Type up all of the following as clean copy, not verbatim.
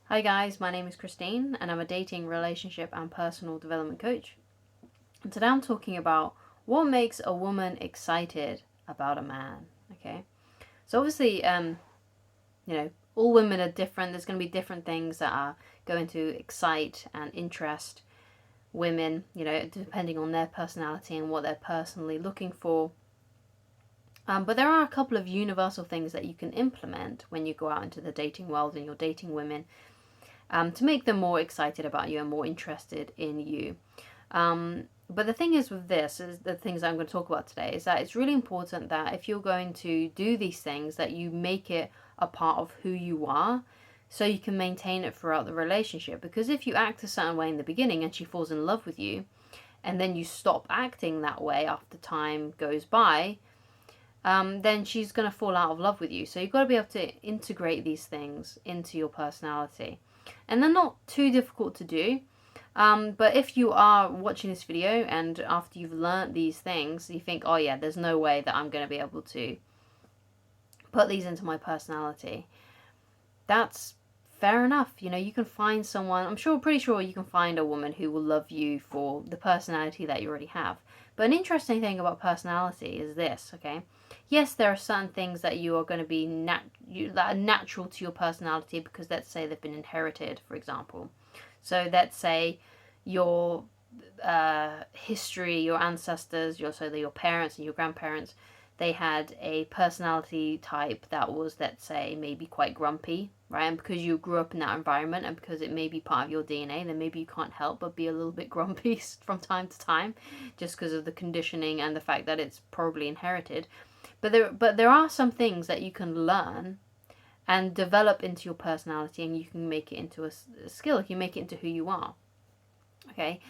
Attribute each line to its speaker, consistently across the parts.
Speaker 1: Hi guys, my name is Christine and I'm a dating, relationship and personal development coach. And today I'm talking about what makes a woman excited about a man. Okay. So obviously, all women are different. There's going to be different things that are going to excite and interest women, depending on their personality and what they're personally looking for. But there are a couple of universal things that you can implement when you go out into the dating world and you're dating women to make them more excited about you and more interested in you. But the thing is with this, is the things I'm going to talk about today, is that it's really important that if you're going to do these things, that you make it a part of who you are so you can maintain it throughout the relationship. Because if you act a certain way in the beginning and she falls in love with you, and then you stop acting that way after time goes by, then she's going to fall out of love with you. So you've got to be able to integrate these things into your personality. And they're not too difficult to do. But if you are watching this video and after you've learnt these things, you think, oh yeah, there's no way that I'm going to be able to put these into my personality. That's fair enough. You can find someone, pretty sure you can find a woman who will love you for the personality that you already have. But an interesting thing about personality is this, okay? Yes, there are certain things that you are going to be that are natural to your personality because let's say they've been inherited, for example. So let's say your history, your ancestors, your parents and your grandparents, they had a personality type that was, let's say, maybe quite grumpy, right? And because you grew up in that environment and because it may be part of your DNA, then maybe you can't help but be a little bit grumpy from time to time just because of the conditioning and the fact that it's probably inherited. But there are some things that you can learn and develop into your personality, and you can make it into a skill. You can make it into who you are. Okay.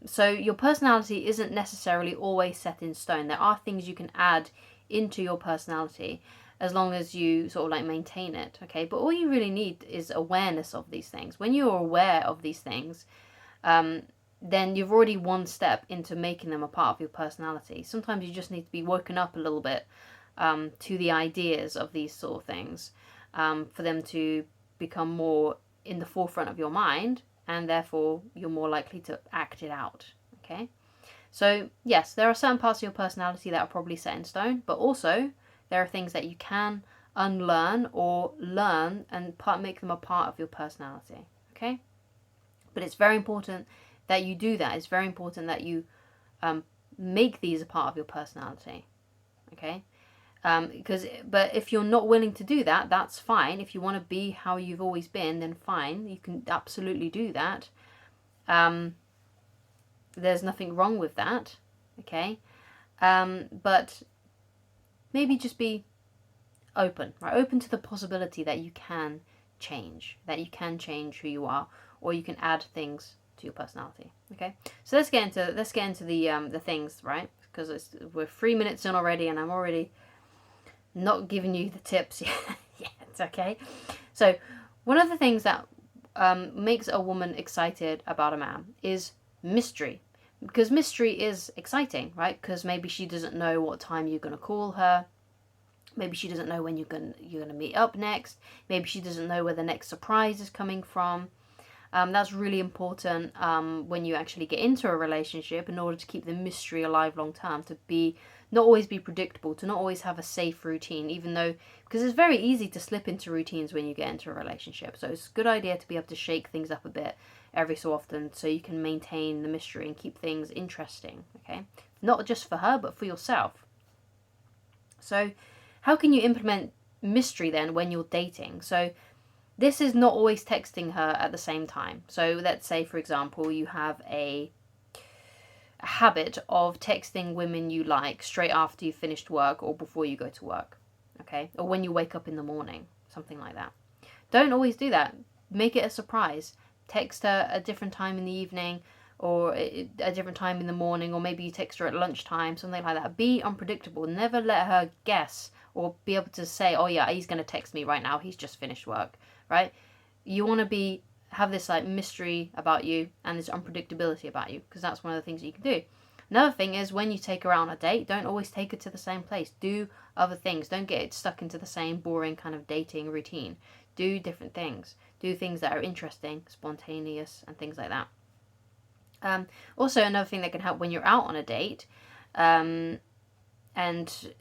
Speaker 1: So your personality isn't necessarily always set in stone. There are things you can add into your personality as long as you sort of like maintain it. Okay. But all you really need is awareness of these things. When you're aware of these things, then you've already one step into making them a part of your personality. Sometimes you just need to be woken up a little bit to the ideas of these sort of things for them to become more in the forefront of your mind, and therefore you're more likely to act it out. Okay? So, yes, there are certain parts of your personality that are probably set in stone, but also there are things that you can unlearn or learn and make them a part of your personality. Okay? But it's very important that you do that. It's very important that you make these a part of your personality. Okay? But if you're not willing to do that, that's fine. If you want to be how you've always been, then fine. You can absolutely do that. There's nothing wrong with that. Okay? But maybe just be open, right? Open to the possibility that you can change, who you are, or you can add things to your personality. Okay, so let's get into the things, right? Because we're 3 minutes in already, and I'm already not giving you the tips yet. Okay, so one of the things that makes a woman excited about a man is mystery, because mystery is exciting, right? Because maybe she doesn't know what time you're gonna call her. Maybe she doesn't know when you're gonna meet up next. Maybe she doesn't know where the next surprise is coming from. That's really important when you actually get into a relationship, in order to keep the mystery alive long term, to be not always be predictable, to not always have a safe routine, even though, because it's very easy to slip into routines when you get into a relationship. So it's a good idea to be able to shake things up a bit every so often so you can maintain the mystery and keep things interesting, okay? Not just for her, but for yourself. So how can you implement mystery then when you're dating? So this is not always texting her at the same time. So let's say, for example, you have a habit of texting women you like straight after you've finished work or before you go to work, okay? Or when you wake up in the morning, something like that. Don't always do that. Make it a surprise. Text her a different time in the evening, or a different time in the morning, or maybe you text her at lunchtime, something like that. Be unpredictable. Never let her guess or be able to say, oh yeah, he's going to text me right now, he's just finished work, right? You want to have this like mystery about you and this unpredictability about you, because that's one of the things you can do. Another thing is, when you take her out on a date, don't always take her to the same place. Do other things. Don't get stuck into the same boring kind of dating routine. Do different things. Do things that are interesting, spontaneous, and things like that. Also, another thing that can help when you're out on a date, and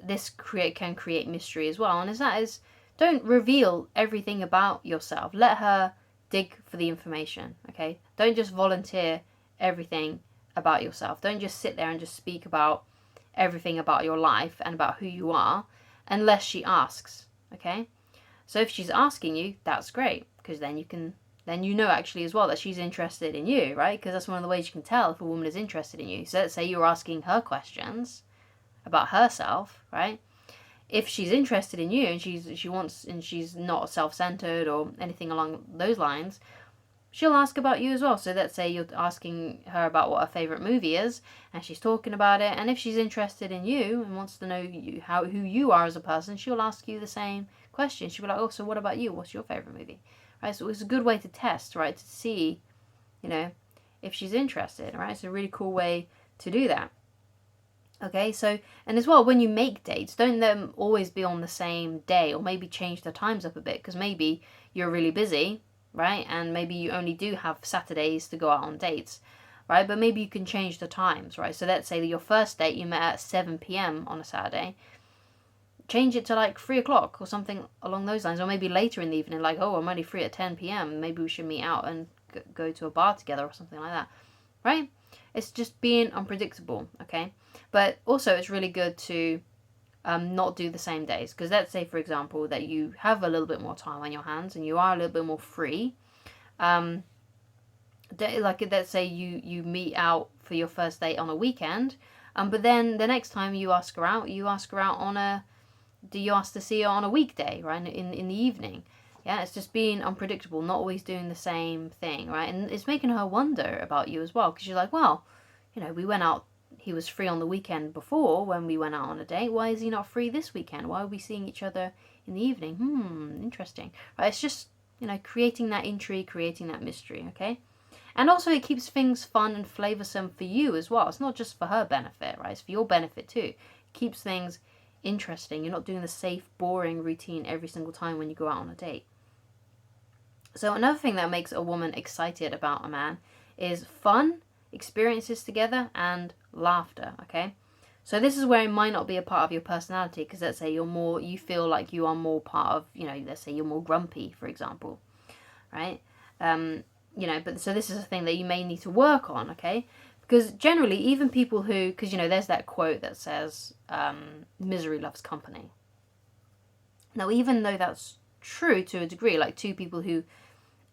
Speaker 1: this can create mystery as well, and that is don't reveal everything about yourself. Let her dig for the information, okay? Don't just volunteer everything about yourself. Don't just sit there and just speak about everything about your life and about who you are unless she asks, okay? So if she's asking you, that's great, because then you know actually as well that she's interested in you, right? Because that's one of the ways you can tell if a woman is interested in you. So let's say you're asking her questions about herself, right? If she's interested in you and she's not self-centered or anything along those lines, she'll ask about you as well. So let's say you're asking her about what her favorite movie is, and she's talking about it. And if she's interested in you and wants to know who you are as a person, she'll ask you the same question. She'll be like, "Oh, so what about you? What's your favorite movie?" Right? So it's a good way to test, right? To see, if she's interested, right? It's a really cool way to do that. Okay, so, and as well, when you make dates, don't them always be on the same day, or maybe change the times up a bit, because maybe you're really busy, right? And maybe you only do have Saturdays to go out on dates, right? But maybe you can change the times, right? So let's say that your first date you met at 7 p.m. on a Saturday. Change it to like 3 o'clock or something along those lines, or maybe later in the evening, like, oh, I'm only free at 10 p.m. Maybe we should meet out and go to a bar together or something like that, right? It's just being unpredictable, okay? But also it's really good to not do the same days, because let's say, for example, that you have a little bit more time on your hands and you are a little bit more free. Like let's say you meet out for your first date on a weekend, but then the next time you ask her out do you ask to see her on a weekday, right? In the evening. Yeah, it's just being unpredictable, not always doing the same thing, right? And it's making her wonder about you as well, because you're like, well, we went out, he was free on the weekend before when we went out on a date. Why is he not free this weekend? Why are we seeing each other in the evening? Interesting. Right? It's just, creating that intrigue, creating that mystery, okay? And also it keeps things fun and flavoursome for you as well. It's not just for her benefit, right? It's for your benefit too. It keeps things interesting. You're not doing the safe, boring routine every single time when you go out on a date. So another thing that makes a woman excited about a man is fun, experiences together, and laughter, okay? So this is where it might not be a part of your personality, because let's say you feel like you are more part of, let's say you're more grumpy, for example, right? But so this is a thing that you may need to work on, okay? Because generally, even people who, because, there's that quote that says, misery loves company. Now, even though that's true to a degree, like two people who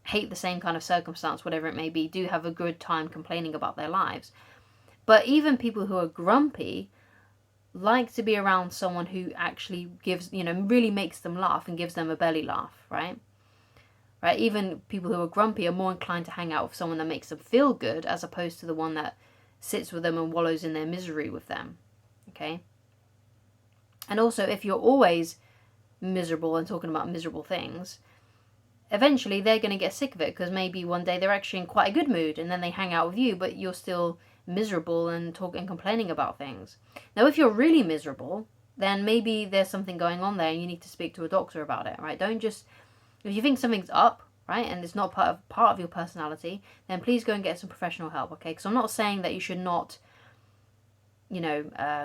Speaker 1: hate the same kind of circumstance, whatever it may be, do have a good time complaining about their lives. But even people who are grumpy like to be around someone who actually gives, really makes them laugh and gives them a belly laugh, right? Right? Even people who are grumpy are more inclined to hang out with someone that makes them feel good, as opposed to the one that sits with them and wallows in their misery with them, okay? And also, if you're always miserable and talking about miserable things, eventually they're going to get sick of it, because maybe one day they're actually in quite a good mood and then they hang out with you, but you're still miserable and complaining about things. Now, if you're really miserable, then maybe there's something going on there and you need to speak to a doctor about it, right? Don't just, if you think something's up, right, and it's not part of your personality, then please go and get some professional help, okay? Because I'm not saying that you should not, you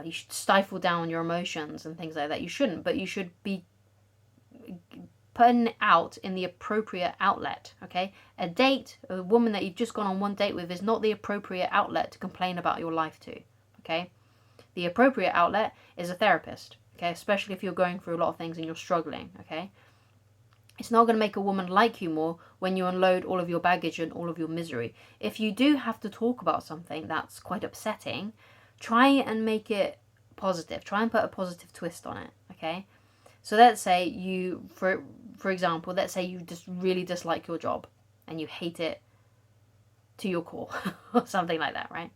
Speaker 1: should stifle down your emotions and things like that. You shouldn't, but you should be putting it out in the appropriate outlet, okay? A woman that you've just gone on one date with is not the appropriate outlet to complain about your life to, okay? The appropriate outlet is a therapist, okay? Especially if you're going through a lot of things and you're struggling, okay? It's not going to make a woman like you more when you unload all of your baggage and all of your misery. If you do have to talk about something that's quite upsetting, try and make it positive. Try and put a positive twist on it, okay? So let's say you, for example, let's say you just really dislike your job and you hate it to your core or something like that, right?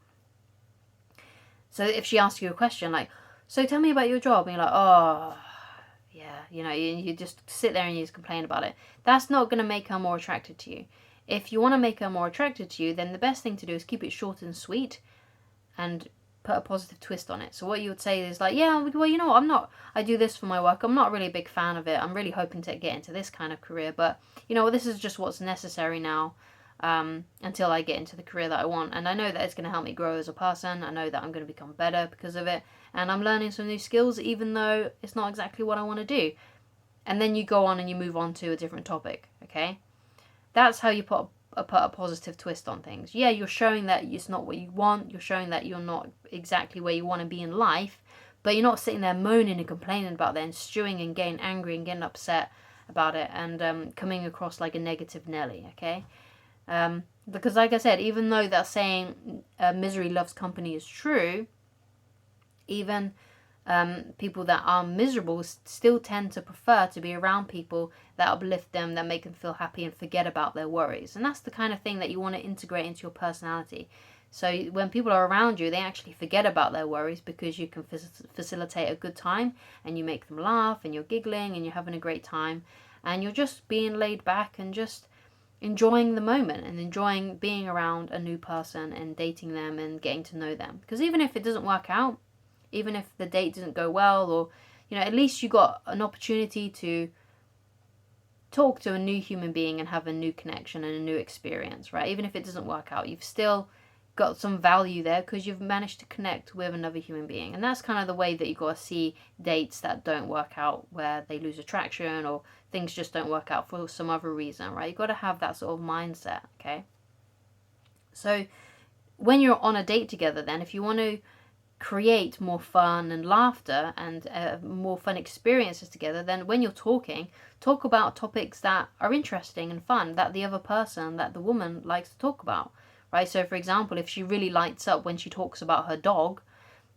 Speaker 1: So if she asks you a question like, so tell me about your job, and you're like, oh, yeah, you just sit there and you just complain about it. That's not going to make her more attracted to you. If you want to make her more attracted to you, then the best thing to do is keep it short and sweet and put a positive twist on it. So what you would say is like, yeah, well, you know what, I do this for my work. I'm not really a big fan of it. I'm really hoping to get into this kind of career, but you know, this is just what's necessary now, until I get into the career that I want. And I know that it's going to help me grow as a person. I know that I'm going to become better because of it. And I'm learning some new skills, even though it's not exactly what I want to do. And then you go on and you move on to a different topic, okay? That's how you put a positive twist on things. Yeah, you're showing that it's not what you want. You're showing that you're not exactly where you want to be in life. But you're not sitting there moaning and complaining about that and stewing and getting angry and getting upset about it and coming across like a negative Nelly, okay? Because like I said, even though that saying misery loves company is true, even people that are miserable still tend to prefer to be around people that uplift them, that make them feel happy and forget about their worries. And that's the kind of thing that you want to integrate into your personality. So when people are around you, they actually forget about their worries because you can facilitate a good time and you make them laugh and you're giggling and you're having a great time and you're just being laid back and just enjoying the moment and enjoying being around a new person and dating them and getting to know them. Because even if it doesn't work out, even if the date doesn't go well, or, you know, at least you got an opportunity to talk to a new human being and have a new connection and a new experience, right? Even if it doesn't work out, you've still got some value there because you've managed to connect with another human being. And that's kind of the way that you got to see dates that don't work out, where they lose attraction or things just don't work out for some other reason, right? You got to have that sort of mindset, okay? So when you're on a date together, then if you want to create more fun and laughter and more fun experiences together, then when you're talking, talk about topics that are interesting and fun, that the other person, that the woman likes to talk about, right? So for example, if she really lights up when she talks about her dog,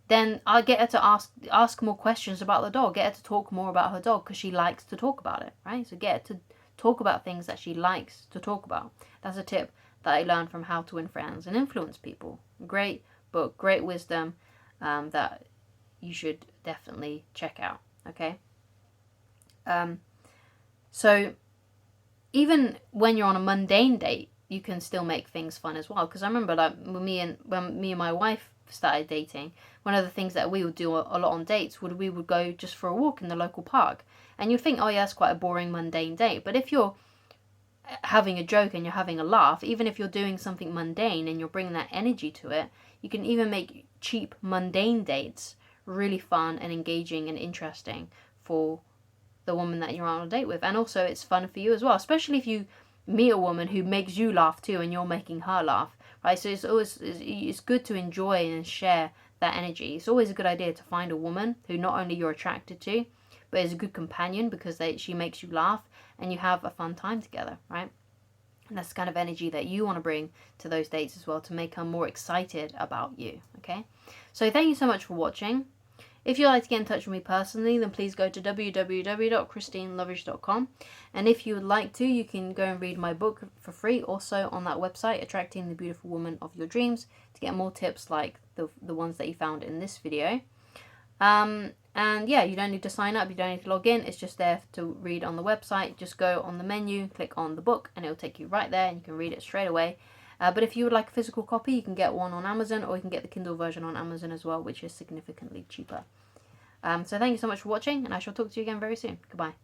Speaker 1: then I'll get her to ask more questions about the dog, get her to talk more about her dog because she likes to talk about it, right? So get her to talk about things that she likes to talk about. That's a tip that I learned from How to Win Friends and Influence People. Great book, great wisdom, that you should definitely check out, okay? So even when you're on a mundane date, you can still make things fun as well. Because I remember, like, when me and my wife started dating, one of the things that we would do a lot on dates we would go just for a walk in the local park. And you'd think, oh yeah, that's quite a boring, mundane date. But if you're having a joke and you're having a laugh, even if you're doing something mundane and you're bringing that energy to it, you can even make cheap, mundane dates really fun and engaging and interesting for the woman that you're on a date with. And also it's fun for you as well, especially if you meet a woman who makes you laugh too and you're making her laugh, right? So it's good to enjoy and share that energy. It's always a good idea to find a woman who not only you're attracted to, but is a good companion because she makes you laugh and you have a fun time together, right? And that's the kind of energy that you want to bring to those dates as well, to make her more excited about you, okay? So thank you so much for watching. If you'd like to get in touch with me personally, then please go to www.christinelovage.com. And if you would like to, you can go and read my book for free also on that website, Attracting the Beautiful Woman of Your Dreams, to get more tips like the ones that you found in this video. And yeah, you don't need to sign up, you don't need to log in, it's just there to read on the website. Just go on the menu, click on the book, and it'll take you right there and you can read it straight away. But if you would like a physical copy, you can get one on Amazon, or you can get the Kindle version on Amazon as well, which is significantly cheaper. So thank you so much for watching, and I shall talk to you again very soon. Goodbye.